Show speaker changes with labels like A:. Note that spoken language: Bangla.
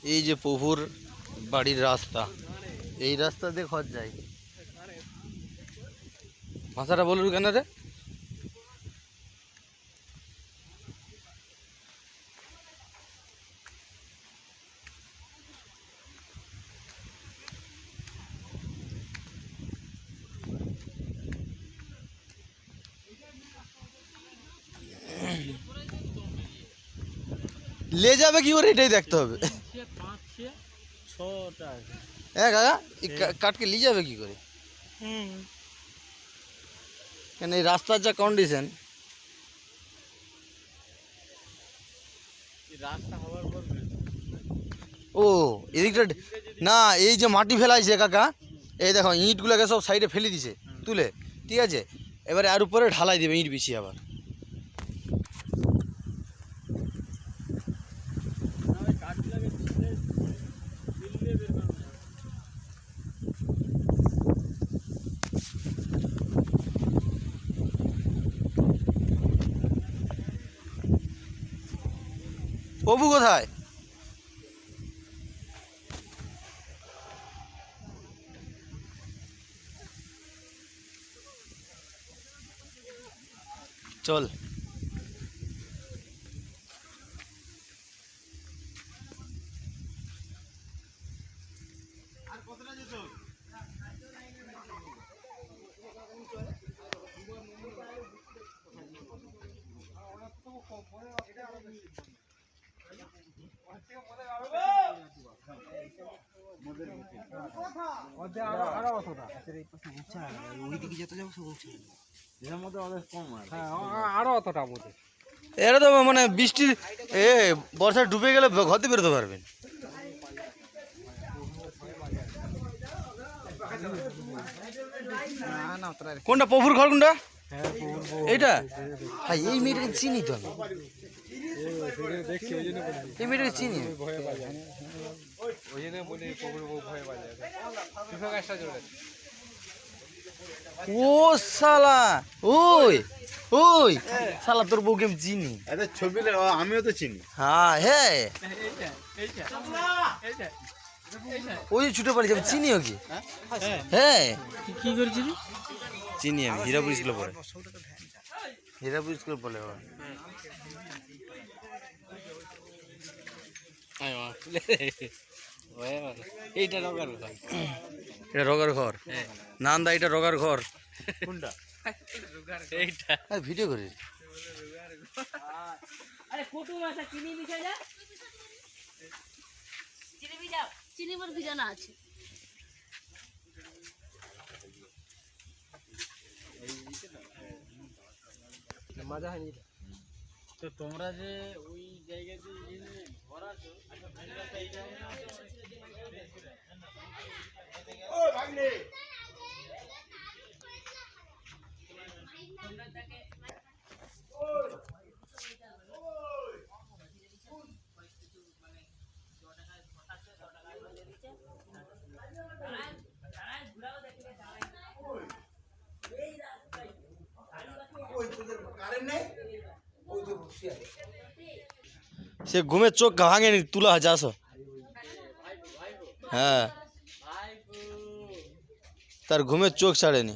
A: এই যে প্রভুর বাড়ির রাস্তা, এই রাস্তা দিয়ে ঘর যায়। ভাষাটা বলুন কেন রে? ले যাবে কি করে এটাই দেখতে হবে। হ্যাঁ কাকা, কাটকে নিয়ে যাবে কি করে? কেন এই রাস্তার যা কন্ডিশন, ও এদিকটা না, এই যে মাটি ফেলাইছে কাকা, এই দেখো ইঁটগুলোকে সব সাইডে ফেলে দিছে তুলে, ঠিক আছে, এবারে আর উপরে ঢালাই দেবে ইঁট বিছিয়ে আবার। প্রভু কোথায়? চল এরা তো মানে বৃষ্টির বর্ষা ডুবে গেলে ঘর থেকে বেরোতে পারবেন। কোনটা প্রভুর ঘর কোনটা? এইটা? হ্যাঁ, এই মেয়েটাকে চিনি তো আমি, এই মেয়েটাকে চিনি। ও শালা, ওই ওই শালা তোর বউকে আমি চিনি,
B: ছবি আমিও তো চিনি।
A: হ্যাঁ হ্যাঁ, ওই ছুটে পালিয়েছে, আমি চিনি ওকে। হ্যাঁ
C: কি করেছিলি?
A: চিনি আমি, হীরাপুর স্কুলে পড়ে, হীরাপুর স্কুলে পড়ে।
C: এইটা রগার ঘর,
A: এটা রগার ঘর? নান্দা এটা রগার ঘর।
C: কোনটা? এইটা
A: ভিডিও করি।
D: আরে কুটুম আছে, চিনি মিশাই যা, চিনি মিশাও, চিনি মর ভিজানো আছে।
C: মজা হয়নি তো? তোমরা যে ওই জায়গাতে ঘর আছো,
A: সে ঘুমের চোখ ভাঙেনি, তুলা আছে, আসো। হ্যাঁ, তার ঘুমের চোখ ছাড়েনি।